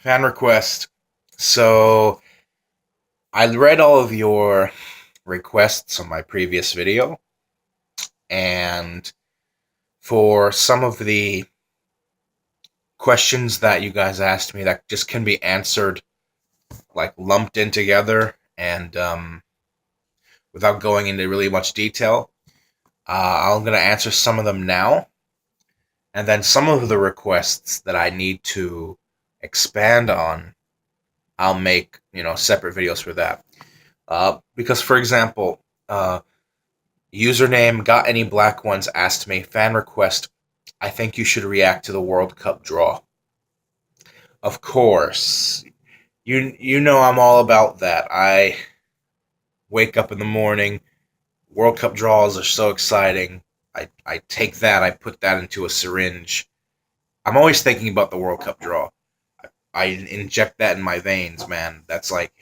Fan request. So I read all of your requests on my previous video, and for some of the questions that you guys asked me that just can be answered like lumped in together and without going into really much detail, I'm going to answer some of them now, and then some of the requests that I need to expand on, I'll make separate videos for that. Because, for example, username got any black ones asked me fan request. I think you should react to the World Cup draw. Of course, you know I'm all about that. I wake up in the morning. World Cup draws are so exciting. I take that. I put that into a syringe. I'm always thinking about the World Cup draw. I inject that in my veins, man. That's like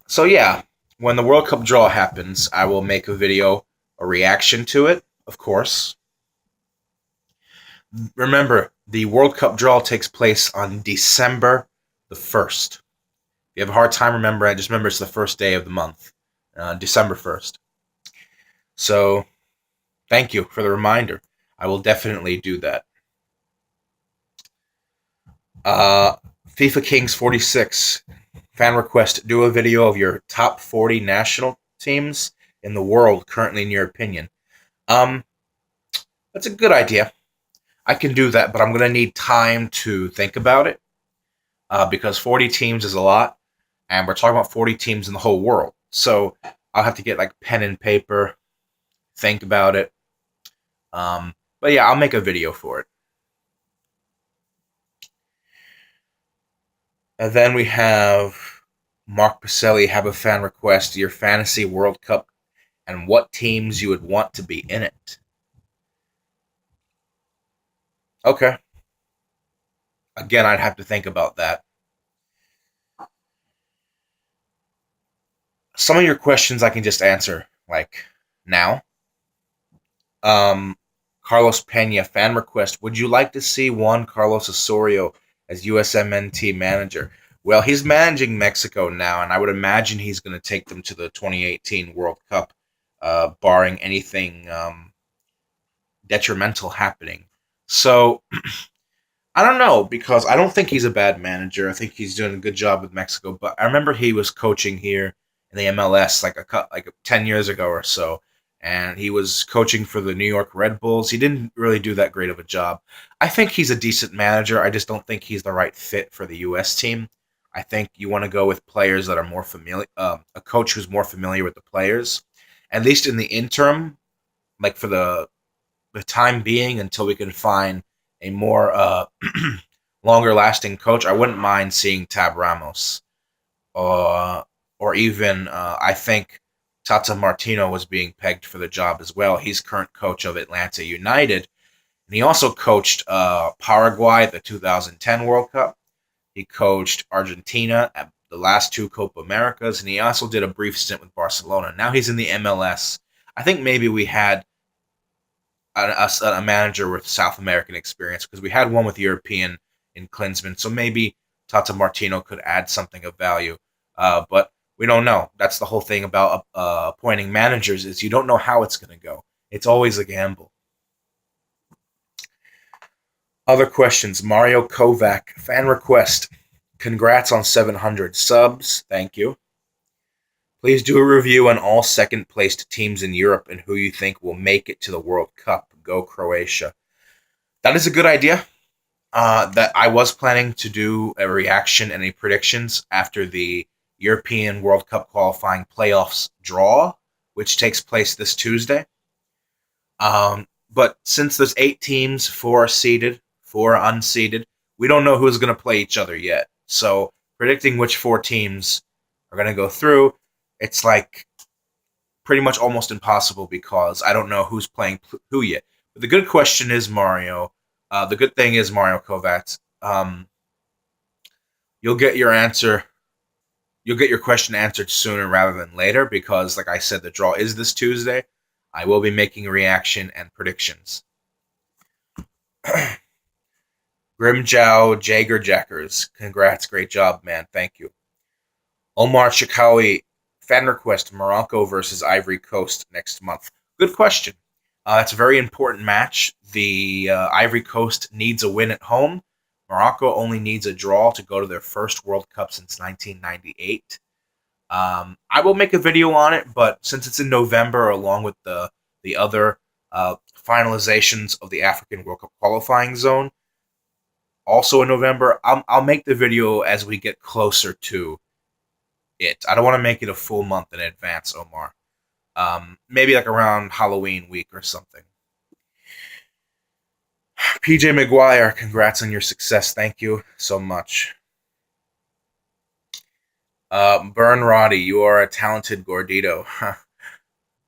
so yeah, when the World Cup draw happens, I will make a video, a reaction to it, of course. Remember, the World Cup draw takes place on December the 1st. If you have a hard time remembering, just remember it's the first day of the month, December 1st. So, thank you for the reminder. I will definitely do that. Uh, FIFA Kings 46 fan request: do a video of your top 40 national teams in the world currently, in your opinion. Um, that's a good idea. I can do that, but I'm gonna need time to think about it because 40 teams is a lot, and we're talking about 40 teams in the whole world. So I'll have to get like pen and paper, think about it. But yeah, I'll make a video for it. And then we have Mark Pacelli have a fan request: your fantasy World Cup and what teams you would want to be in it. Okay. Again, I'd have to think about that. Some of your questions I can just answer like now. Um, Carlos Pena fan request: would you like to see Juan Carlos Osorio as USMNT manager? Well, he's managing Mexico now, and I would imagine he's going to take them to the 2018 World Cup, barring anything detrimental happening. So I don't know, because I don't think he's a bad manager. I think he's doing a good job with Mexico. But I remember he was coaching here in the MLS like 10 years ago or so, and he was coaching for the New York Red Bulls. He didn't really do that great of a job. I think he's a decent manager. I just don't think he's the right fit for the U.S. team. I think you want to go with players that are more familiar, a coach who's more familiar with the players, at least in the interim, like for the time being until we can find a more longer lasting coach. I wouldn't mind seeing Tab Ramos, or even I think Tata Martino was being pegged for the job as well. He's current coach of Atlanta United, and he also coached Paraguay at the 2010 World Cup. He coached Argentina at the last two Copa Americas, and he also did a brief stint with Barcelona. Now he's in the MLS. I think maybe we had a manager with South American experience, because we had one with European in Klinsmann. So maybe Tata Martino could add something of value. But we don't know. That's the whole thing about appointing managers, is you don't know how it's going to go. It's always a gamble. Other questions. Mario Kovac, fan request: congrats on 700 subs. Thank you. Please do a review on all second placed teams in Europe and who you think will make it to the World Cup. Go Croatia. That is a good idea. That I was planning to do a reaction and a predictions after the European World Cup qualifying playoffs draw, which takes place this Tuesday. But since there's 8 teams, 4 are seeded, 4 are unseeded, we don't know who's going to play each other yet. So predicting which 4 teams are going to go through, it's like pretty much almost impossible, because I don't know who's playing who yet. But the good question is Mario. The good thing is Mario Kovacs. You'll get your answer. You'll get your question answered sooner rather than later, because, like I said, the draw is this Tuesday. I will be making a reaction and predictions. Grimjow Jager Jackers. Congrats, great job, man. Thank you. Omar Chikawi, fan request: Morocco versus Ivory Coast next month. Good question. It's a very important match. The Ivory Coast needs a win at home. Morocco only needs a draw to go to their first World Cup since 1998. I will make a video on it, but since it's in November, along with the other finalizations of the African World Cup qualifying zone, also in November, I'll make the video as we get closer to it. I don't want to make it a full month in advance, Omar. Maybe like around Halloween week or something. PJ McGuire, congrats on your success. Thank you so much. Burn Roddy, you are a talented gordito.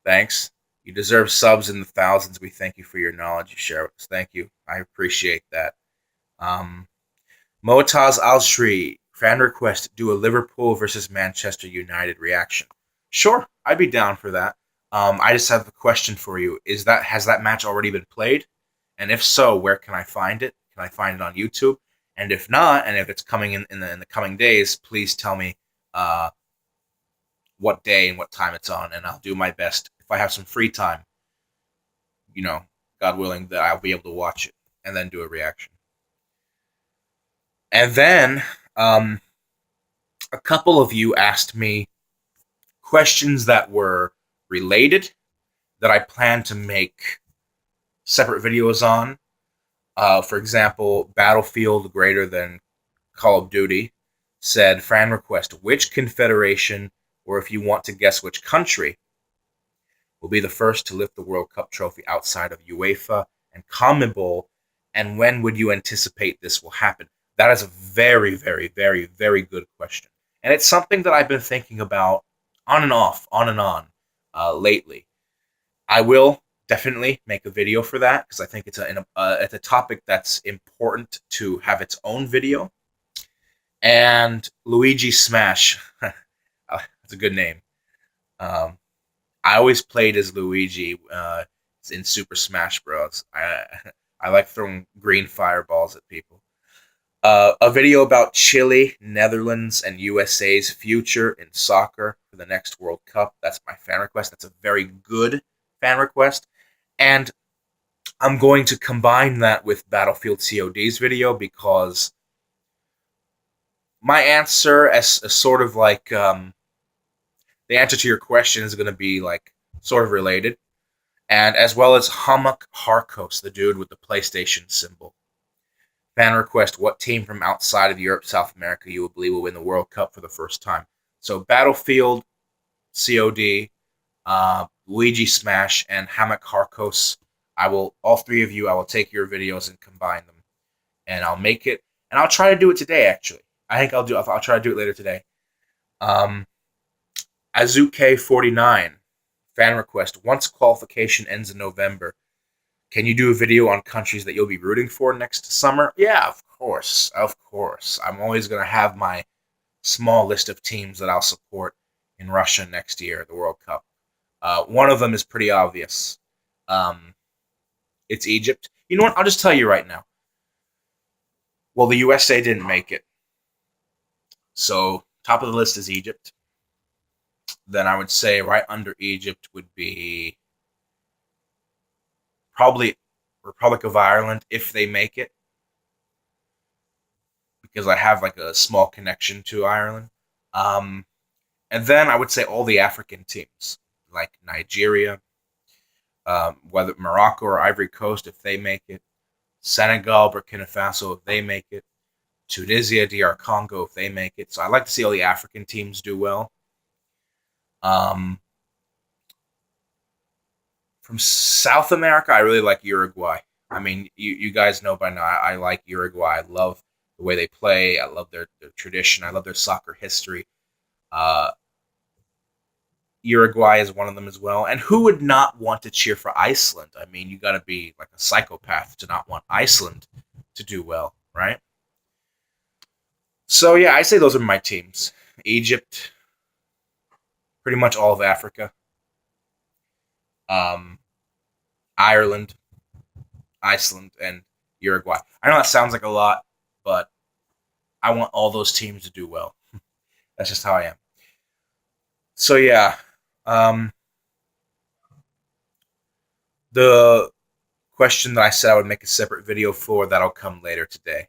Thanks. You deserve subs in the thousands. We thank you for your knowledge you share with us. Thank you. I appreciate that. Motaz Al-Shri, fan request, do a Liverpool versus Manchester United reaction. Sure, I'd be down for that. I just have a question for you. Has that match already been played? And if so, where can I find it? Can I find it on YouTube? And if not, and if it's coming in the coming days, please tell me what day and what time it's on, and I'll do my best. If I have some free time, God willing, that I'll be able to watch it and then do a reaction. And then a couple of you asked me questions that were related that I plan to make separate videos on. For example, Battlefield greater than Call of Duty said, fan request, which confederation, or if you want to guess which country, will be the first to lift the World Cup trophy outside of UEFA and CONMEBOL, and when would you anticipate this will happen? That is a very, very, very, very good question. And it's something that I've been thinking about on and off, on and on lately. I will definitely make a video for that because I think it's a topic that's important to have its own video. And Luigi Smash, that's a good name. I always played as Luigi in Super Smash Bros. I like throwing green fireballs at people. A video about Chile, Netherlands, and USA's future in soccer for the next World Cup. That's my fan request. That's a very good fan request. And I'm going to combine that with Battlefield COD's video because my answer as sort of like the answer to your question is going to be like sort of related. And as well as Hamak Harkos, the dude with the PlayStation symbol. Fan request, what team from outside of Europe, South America you would believe will win the World Cup for the first time? So Battlefield, COD, Luigi Smash, and Hamak Harkos. All three of you, I will take your videos and combine them. And I'll make it. And I'll try to do it today, actually. I think I'll try to do it later today. Azuke49, fan request, once qualification ends in November, can you do a video on countries that you'll be rooting for next summer? Yeah, of course. Of course. I'm always going to have my small list of teams that I'll support in Russia next year, the World Cup. One of them is pretty obvious. It's Egypt. You know what? I'll just tell you right now. Well, the USA didn't make it. So, top of the list is Egypt. Then I would say right under Egypt would be probably Republic of Ireland if they make it, because I have like a small connection to Ireland. And then I would say all the African teams, like Nigeria, whether Morocco or Ivory Coast if they make it, Senegal, Burkina Faso if they make it, Tunisia, DR Congo if they make it. So I like to see all the African teams do well. From South America, I really like Uruguay. I mean, you guys know by now, I like Uruguay. I love the way they play. I love their tradition. I love their soccer history. Uruguay is one of them as well. And who would not want to cheer for Iceland? I mean, you got to be like a psychopath to not want Iceland to do well, right? So, yeah, I say those are my teams. Egypt, pretty much all of Africa. Ireland, Iceland, and Uruguay. I know that sounds like a lot, but I want all those teams to do well. That's just how I am. So yeah, um, the question that I said I would make a separate video for, that'll come later today.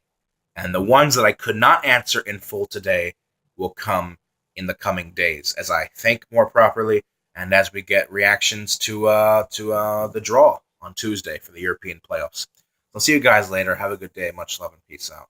And the ones that I could not answer in full today will come in the coming days as I think more properly and as we get reactions to the draw on Tuesday for the European playoffs. I'll see you guys later. Have a good day. Much love and peace out.